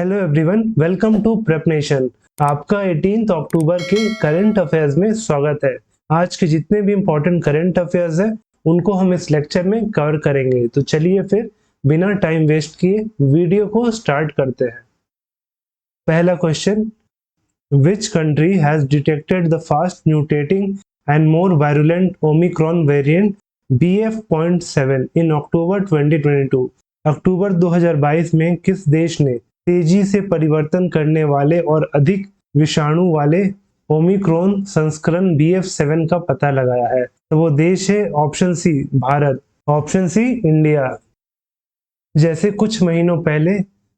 Hello everyone, welcome to prep nation. आपका 18 अक्टूबर के current affairs में स्वागत है। आज के जितने भी इम्पोर्टेंट करंट अफेयर्स हैं उनको हम इस लेक्चर में कवर करेंगे। तो चलिए फिर बिना टाइम वेस्ट किए वीडियो को स्टार्ट करते हैं। पहला question, which country has detected the fast mutating and more virulent Omicron variant BF.7 in October 2022? अक्टूबर 2022 में किस देश ने तेजी से परिवर्तन करने वाले और अधिक विषाणु वाले ओमिक्रॉन संस्करण BF.7 का पता लगाया है? तो वो देश है option C Bharat, option C India. जैसे कुछ महीनों पहले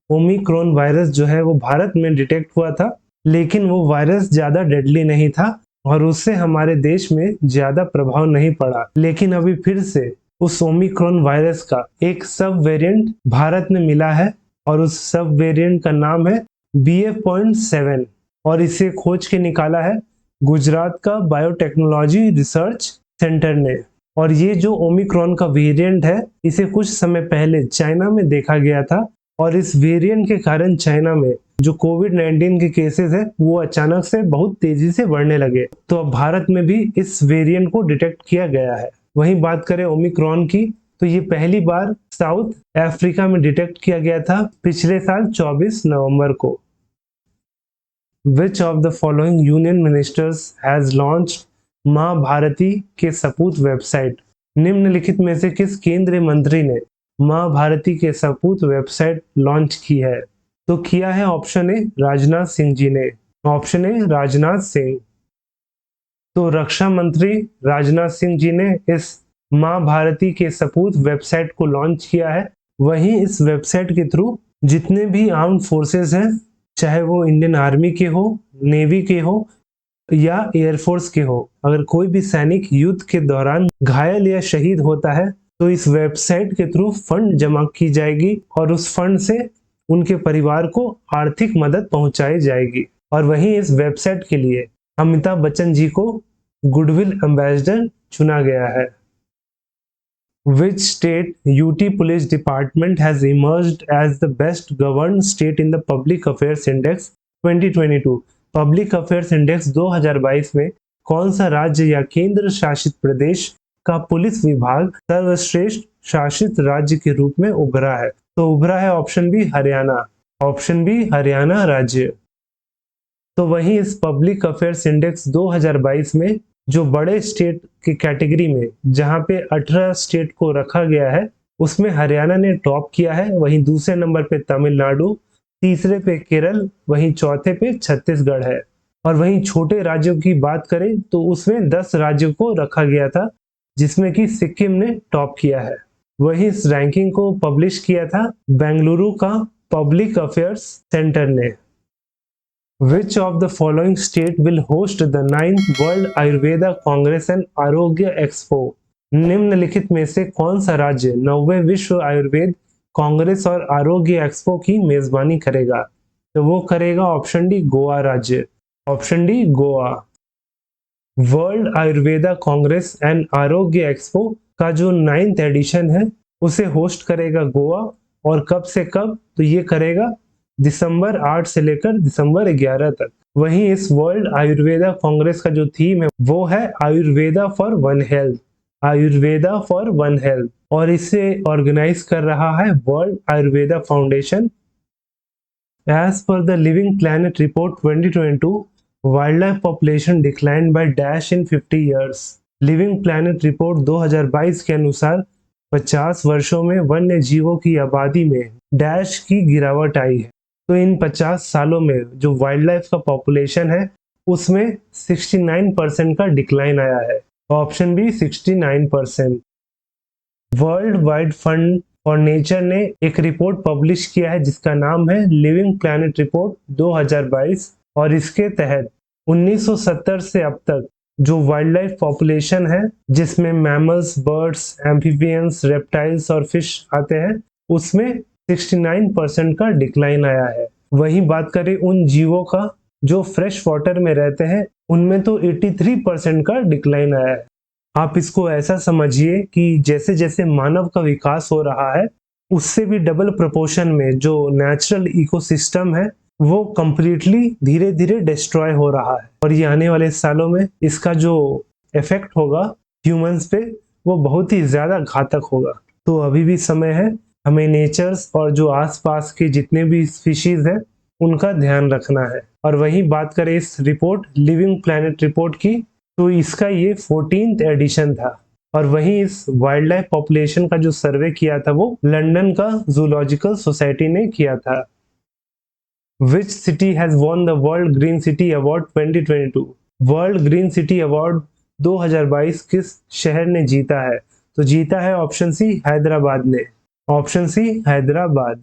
ओमिक्रॉन वायरस जो है वो भारत में डिटेक्ट हुआ था, लेकिन वो वायरस ज्यादा डेडली नहीं था और उससे हमारे देश में ज्यादा प्रभाव नहीं पड़ा। लेकिन अभी फिर से उस ओमिक्रॉन वायरस का एक सब वेरिएंट भारत में मिला है और उस सब वेरिएंट का नाम है BF.7 और इसे खोज के निकाला है गुजरात का बायोटेक्नोलॉजी रिसर्च सेंटर ने। और ये जो ओमिक्रॉन का वेरिएंट है इसे कुछ समय पहले चाइना में देखा गया था और इस वेरिएंट के कारण चाइना में जो कोविड-19 के केसेस है वो अचानक से बहुत तेजी से बढ़ने लगे। तो अब भारत में भी इस वेरिएंट को डिटेक्ट किया गया है। वहीं बात करें ओमिक्रॉन की, तो ये पहली बार साउथ अफ्रीका में डिटेक्ट किया गया था पिछले साल 24 नवंबर को। Which of the following union ministers has launched माँ भारती के सपूत वेबसाइट? निम्नलिखित में से किस केंद्रीय मंत्री ने माँ भारती के सपूत वेबसाइट लॉन्च की है? तो किया है ऑप्शन ए राजनाथ सिंह जी ने, ऑप्शन ए राजनाथ सिंह। तो रक्षा मंत्री राजनाथ सिंह जी ने इस माँ भारती के सपूत वेबसाइट को लॉन्च किया है। वहीं इस वेबसाइट के थ्रू जितने भी आर्म्ड फोर्सेस हैं, चाहे वो इंडियन आर्मी के हो, नेवी के हो या एयरफोर्स के हो, अगर कोई भी सैनिक युद्ध के दौरान घायल या शहीद होता है तो इस वेबसाइट के थ्रू फंड जमा की जाएगी और उस फंड से उनके परिवार को आर्थिक मदद पहुंचाई जाएगी। और वहीं इस वेबसाइट के लिए अमिताभ बच्चन जी को गुडविल एम्बेसडर चुना गया है। Which state UT Police Department has emerged as the best governed state in the Public Affairs Index 2022? Public Affairs Index 2022 में कौन सा राज्य या केंद्र शासित प्रदेश का पुलिस विभाग सर्वश्रेष्ठ शासित राज्य के रूप में उभरा है? तो उभरा है option B Haryana, option B Haryana राज्य। तो वहीं इस पब्लिक अफेयर्स इंडेक्स 2022 में जो बड़े स्टेट की कैटेगरी में जहां पे 18 स्टेट को रखा गया है उसमें हरियाणा ने टॉप किया है। वहीं दूसरे नंबर पे तमिलनाडु, तीसरे पे केरल, वहीं चौथे पे छत्तीसगढ़ है। और वहीं छोटे राज्यों की बात करें तो उसमें 10 राज्यों को रखा गया था जिसमें कि सिक्किम ने टॉप किया है। वहीं इस रैंकिंग को पब्लिश किया था बेंगलुरु का पब्लिक अफेयर्स सेंटर ने। Which of the following state will host the 9th World Ayurveda Congress and आरोग्य एक्सपो? निम्नलिखित में से कौन सा राज्य 9वें विश्व आयुर्वेद कांग्रेस और आरोग्य एक्सपो की मेजबानी करेगा? तो वो करेगा ऑप्शन डी गोवा राज्य, option D Goa. World Ayurveda Congress and आरोग्य एक्सपो का जो 9th एडिशन है उसे होस्ट करेगा गोवा। और कब से कब? तो ये करेगा दिसंबर 8 से लेकर दिसंबर 11 तक। वहीं इस वर्ल्ड आयुर्वेदा कांग्रेस का जो थीम है वो है Ayurveda for one health, Ayurveda for one health. और इसे ऑर्गेनाइज कर रहा है world Ayurveda foundation. As per the living planet report 2022, wildlife population decline by dash in 50 years. Living planet report 2022 के अनुसार 50 वर्षों में वन्य जीवों की आबादी में डैश की गिरावट आई है। तो इन 50 सालों में जो वाइल्ड लाइफ का पॉपुलेशन है उसमें 69% का डिक्लाइन आया है, option B 69%। World wide fund for nature ने एक रिपोर्ट पब्लिश किया है जिसका नाम है लिविंग प्लैनेट रिपोर्ट 2022 और इसके तहत 1970 से अब तक जो वाइल्ड लाइफ पॉपुलेशन है जिसमें मैमल्स, बर्ड्स, एम्फीबियंस, रेप्टाइल्स और फिश आते हैं उसमें 69% का डिक्लाइन आया है। वहीं बात करें उन जीवों का जो फ्रेश वाटर में रहते हैं उनमें तो 83% का डिक्लाइन आया है। आप इसको ऐसा समझिए कि जैसे जैसे मानव का विकास हो रहा है उससे भी डबल प्रोपोर्शन में जो नेचुरल इकोसिस्टम है वो कंप्लीटली धीरे धीरे डिस्ट्रॉय हो रहा है, और ये आने वाले सालों में इसका जो इफेक्ट होगा ह्यूमंस पे वो बहुत ही ज्यादा घातक होगा। तो अभी भी समय है, हमें नेचर्स और जो आसपास के जितने भी स्पीशीज है उनका ध्यान रखना है। और वहीं बात करें इस रिपोर्ट लिविंग प्लैनेट रिपोर्ट की, तो इसका ये 14th एडिशन था। और वहीं इस वाइल्ड लाइफ पॉपुलेशन का जो सर्वे किया था वो लंदन का जूलॉजिकल सोसाइटी ने किया था। Which city has won the world green city award 2022? World green city award 2022 किस शहर ने जीता है? तो जीता है ऑप्शन सी हैदराबाद ने। Option C Hyderabad.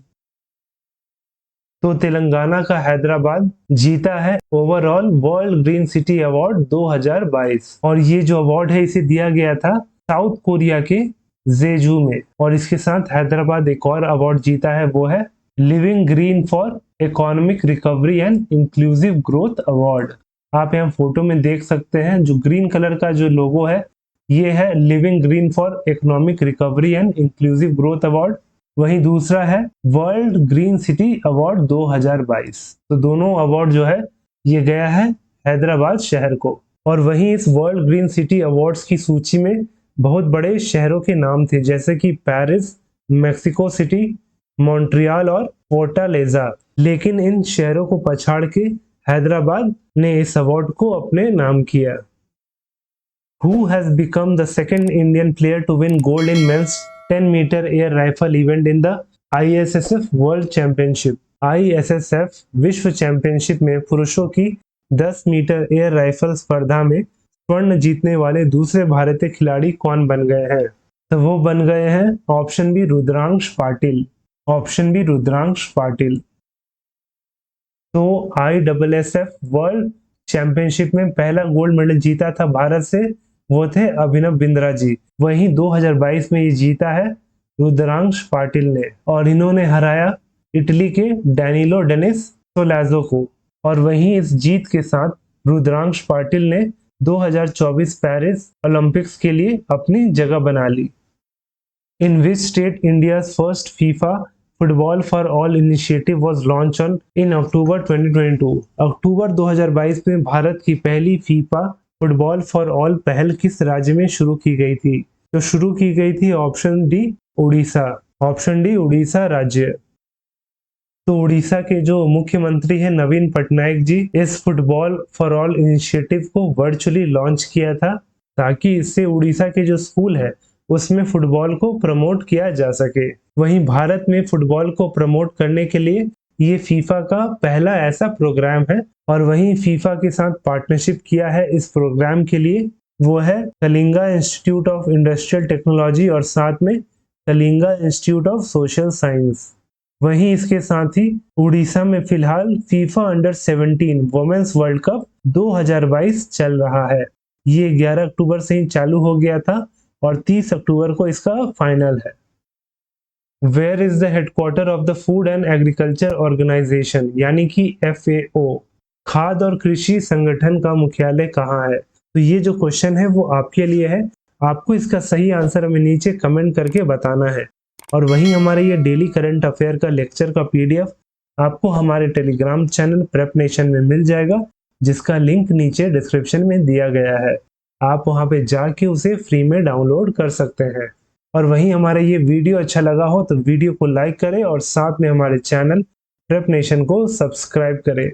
तो तेलंगाना का हैदराबाद जीता है overall world green city award 2022। और ये जो अवार्ड है इसे दिया गया था साउथ कोरिया के जेजू में। और इसके साथ हैदराबाद एक और अवार्ड जीता है, वो है living green for economic recovery and inclusive growth award. आप यहाँ फोटो में देख सकते हैं जो ग्रीन कलर का जो लोगो है ये है living green for economic recovery and inclusive growth award. वहीं दूसरा है वर्ल्ड ग्रीन सिटी अवार्ड 2022। तो दोनों अवार्ड जो है ये गया है हैदराबाद शहर को। और वहीं इस वर्ल्ड ग्रीन सिटी अवार्ड्स की सूची में बहुत बड़े शहरों के नाम थे, जैसे कि पेरिस, मेक्सिको सिटी, मॉन्ट्रियल और फोर्टालेजा। लेकिन इन शहरों को पछाड़ के हैदराबाद ने इस अवार्ड को अपने नाम किया। Who has become the second Indian player to win gold in men's 10-meter air rifle event in the ISSF World Championship? ISSF विश्व चैंपियनशिप में पुरुषों की 10 मीटर एयर राइफल स्पर्धा में स्वर्ण जीतने वाले दूसरे भारतीय खिलाड़ी कौन बन गए हैं? तो वो बन गए हैं option B Rudransh Patil. Option B Rudransh Patil. तो ISSF वर्ल्ड चैंपियनशिप में पहला गोल्ड मेडल जीता था भारत से, वो थे अभिनव बिंद्रा जी। वहीं 2022 में ये जीता है रुद्रांश पाटिल ने, और इन्होंने हराया इटली के डैनिलो डेनिस सोलाज़ो को। और वहीं इस जीत के साथ रुद्रांश पाटिल ने 2024 पेरिस ओलंपिक्स के लिए अपनी जगह बना ली। In which state India's first FIFA football for all initiative was launched on in October 2022? अक्टूबर 2022 में भारत की पहली फीफा फुटबॉल फॉर ऑल पहल किस राज्य में शुरू की गई थी? तो शुरू की गई थी option D Orissa. Option D Orissa राज्य। तो उड़ीसा के जो मुख्यमंत्री हैं नवीन पटनायक जी, इस फुटबॉल फॉर ऑल इनिशिएटिव को वर्चुअली लॉन्च किया था, ताकि इससे उड़ीसा के जो स्कूल है उसमें फुटबॉल को प्रमोट किया जा सके। वहीं भारत में फुटबॉल को प्रमोट करने के लिए ये फीफा का पहला ऐसा प्रोग्राम है। और वहीं फीफा के साथ पार्टनरशिप किया है इस प्रोग्राम के लिए, वो है Kalinga institute of industrial technology और साथ में Kalinga institute of social science. वहीं इसके साथ ही उड़ीसा में फिलहाल FIFA under 17 women's world cup 2022 चल रहा है। ये 11 अक्टूबर से ही चालू हो गया था और 30 अक्टूबर को इसका फाइनल है। Where is the headquarter of the food and agriculture organization, यानी कि FAO, खाद्य और कृषि संगठन का मुख्यालय कहाँ है? तो ये जो क्वेश्चन है वो आपके लिए है, आपको इसका सही आंसर हमें नीचे कमेंट करके बताना है। और वहीं हमारे ये डेली करंट अफेयर का लेक्चर का PDF आपको हमारे टेलीग्राम चैनल प्रेप नेशन में मिल जाएगा, जिसका लिंक नीचे डिस्क्रिप्शन में दिया गया है। आप वहां पे जाके उसे फ्री में डाउनलोड कर सकते हैं। और वहीं हमारा ये वीडियो अच्छा लगा हो तो वीडियो को लाइक करें और साथ में हमारे चैनल प्रेप नेशन को सब्सक्राइब करें।